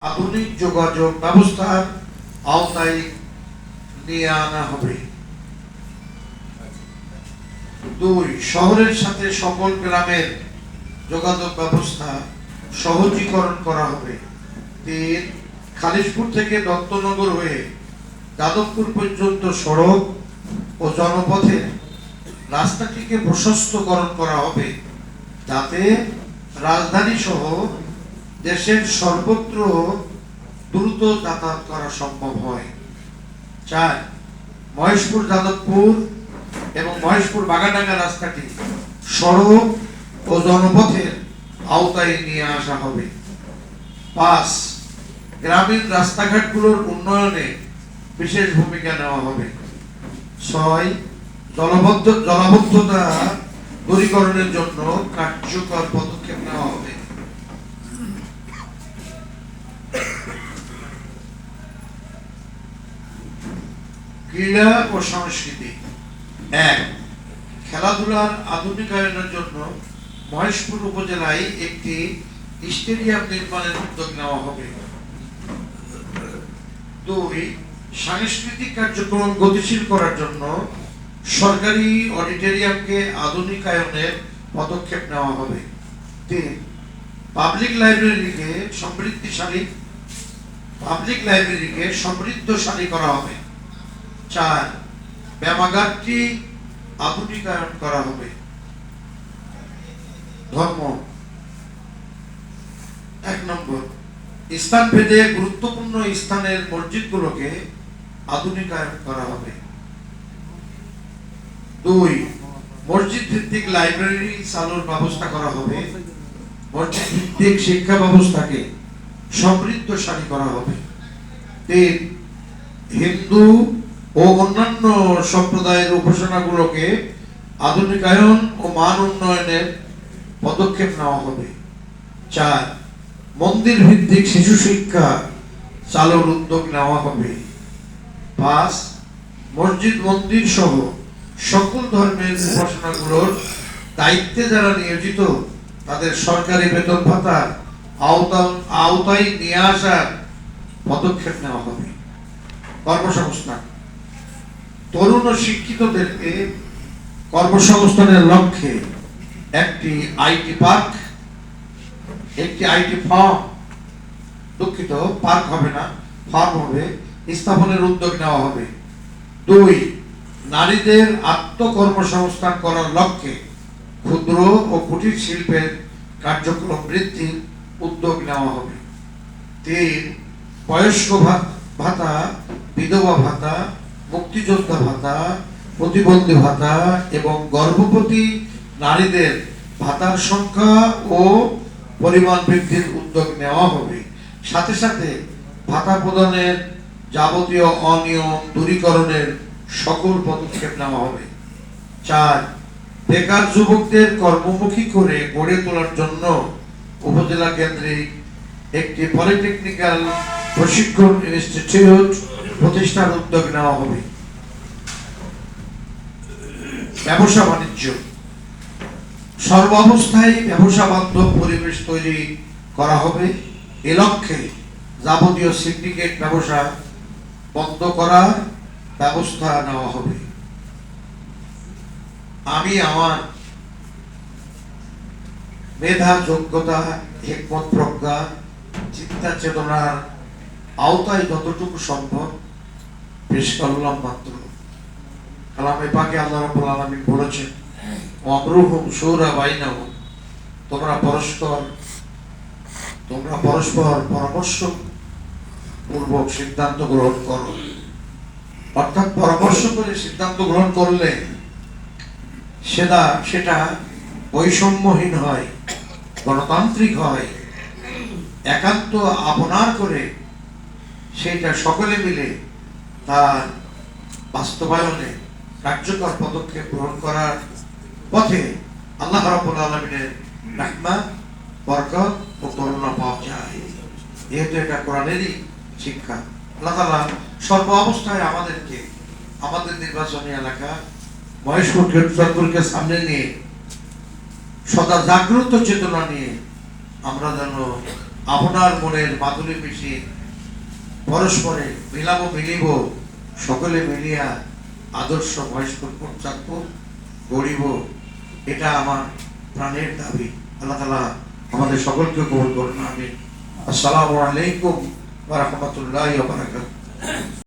আধুনিক যোগাযোগ ব্যবস্থার আওতায় নিয়ে আনা হবে। 2. শহরের সাথে সকল গ্রামের যোগাযোগ ব্যবস্থা সহজীকরণ করা হবে। 3. খালিশপুর থেকে দত্তনগর হয়ে যাদবপুর পর্যন্ত সড়ক ও জনপথে রাস্তাটিকে প্রশস্তকরণ করা হবে, যাতে রাজধানী সহ দেশের সর্বত্র দ্রুত যাতায়াত করা সম্ভব হয়। 4. মহেশপুর যাদবপুর এবং মহেশপুর বাগাডাঙ্গা রাস্তাটি সড়ক ও জনপথের আওতায় নিয়ে আসা হবে। 5. গ্রামীণ রাস্তাঘাটগুলোর উন্নয়নে বিশেষ ভূমিকা নেওয়া হবে। 6. জলাবদ্ধতা দূরীকরণের জন্য কার্যকর পদক্ষেপ নেওয়া হবে। ক্রীড়া ও সংস্কৃতি। 1. খেলাধুলার আধুনিকায়নের জন্য মহেশপুর উপজেলায় একটি স্টেডিয়াম নির্মাণের উদ্যোগ নেওয়া হবে। 2. সাংস্কৃতিক কার্যক্রম গতিশীল করার জন্য সরকারি অডিটোরিয়ামকে আধুনিকায়নের পদক্ষেপ নেওয়া হবে। 3. পাবলিক লাইব্রেরিকে সমৃদ্ধশালী করা হবে। 4. ব্যায়ামাগারটি আধুনিকায়ন করা হবে। ধর্ম। 1 নম্বর, স্থানভেদে গুরুত্বপূর্ণ স্থানের মসজিদগুলোকে আধুনিকায়ন করা হবে। 2. মসজিদ ভিত্তিক লাইব্রেরি চালুর ব্যবস্থা করা হবে। মসজিদ ভিত্তিক শিক্ষা ব্যবস্থাকে সমৃদ্ধশালী করা হবে। 3. হিন্দু ও অন্যান্য সম্প্রদায়ের উপাসনাগুলোকে আধুনিকায়ন ও মান উন্নয়নের পদক্ষেপ নেওয়া হবে। 4. মন্দির ভিত্তিক শিশু শিক্ষা চালুর উদ্যোগ নেওয়া হবে। 5. মসজিদ মন্দির সহ সকল ধর্মের উপাসনাগুলোর দায়িত্বে যারা নিয়োজিত তাদের সরকারি বেতন ভাতার আওতায় নিয়ে আসার পদক্ষেপ নেওয়া হবে। কর্মসংস্থান। তরুণ ও শিক্ষিতদেরকে কর্মসংস্থানের লক্ষ্যে একটি আইটি পার্ক, একটি আইটি ফার্ম, পার্ক হবে না, ফার্ম হবে, স্থাপনের উদ্যোগ নেওয়া হবে। 2. নারীদের আত্মকর্মসংস্থান করার লক্ষ্যে ক্ষুদ্র ও কুটির শিল্পের কার্যক্রম বৃদ্ধির উদ্যোগ নেওয়া হবে। 3. বয়স্ক ভাতা, বিধবা ভাতা, মুক্তিযোদ্ধা ভাতা, প্রতিবন্ধী ভাতা এবং গর্ভবতী নারীদের ভাতার সংখ্যা ও পরিমাণ বৃদ্ধির উদ্যোগ নেওয়া হবে। সাথে সাথে ভাতা প্রদানের যাবতীয় অনিয়ম দূরীকরণের সকল পদক্ষেপ নেওয়া হবে। 4. বেকার যুবকদের কর্মমুখী করে গড়ে তোলার জন্য উপজেলা কেন্দ্রিক একটি পলিটেকনিক্যাল প্রশিক্ষণ ইনস্টিটিউট প্রতিষ্ঠার উদ্যোগ নেওয়া হবে। ব্যবসা বাণিজ্য। সর্বাবস্থায় ব্যবসা বান্ধব পরিবেশ তৈরি করা হবে। এ লক্ষ্যে যাবতীয় সিন্ডিকেট ব্যবসা বন্ধ করার ব্যবস্থা নেওয়া হবে। আমি আমার মেধা, যোগ্যতা, হিকমত, প্রজ্ঞা, চিন্তা চেতনার আওতায় যতটুকু সম্ভব পেশ করলাম মাত্র। কালামে পাকে আল্লাহ রাব্বুল আলামিন বলেছেন, ওয়ামরুহুম শুরা বাইনাহুম, তোমরা পরস্পর পরামর্শ পূর্বক সিদ্ধান্ত গ্রহণ করো। অর্থাৎ পরামর্শ করে সিদ্ধান্ত গ্রহণ করলে সেটা বৈষম্যহীন হয়, গণতান্ত্রিক হয়। একান্ত আপনার করে সেটা সকলে মিলে তার বাস্তবায়নে কার্যকর পদক্ষেপ গ্রহণ করার পথে আল্লাহ রাব্বুল আলামিনের রহমত, বরকত ও করুণা পাওয়া যায়। যেহেতু এটা কোরআনেরই শিক্ষা, আল্লাহ তাআলা সর্ব অবস্থায় আমাদেরকে আমাদের নির্বাচনী এলাকা মহেশপুর ক্ষেত্রকে সামনে নিয়ে সদা জাগ্রত চেতনা নিয়ে আমরা যেন আপনার মনের মাধুরী মিশিয়ে পরস্পরে মিলাব মিলিব, সকলে মিলিয়া আদর্শ বয়স্ক পর্যাপ্ত গড়িব, এটা আমার প্রাণের দাবি। আল্লাহ তাআলা আমাদের সকলকে কবুল করুন, আমিন। আসসালামু আলাইকুম ওয়া রাহমাতুল্লাহি ওয়া বারাকাতুহু।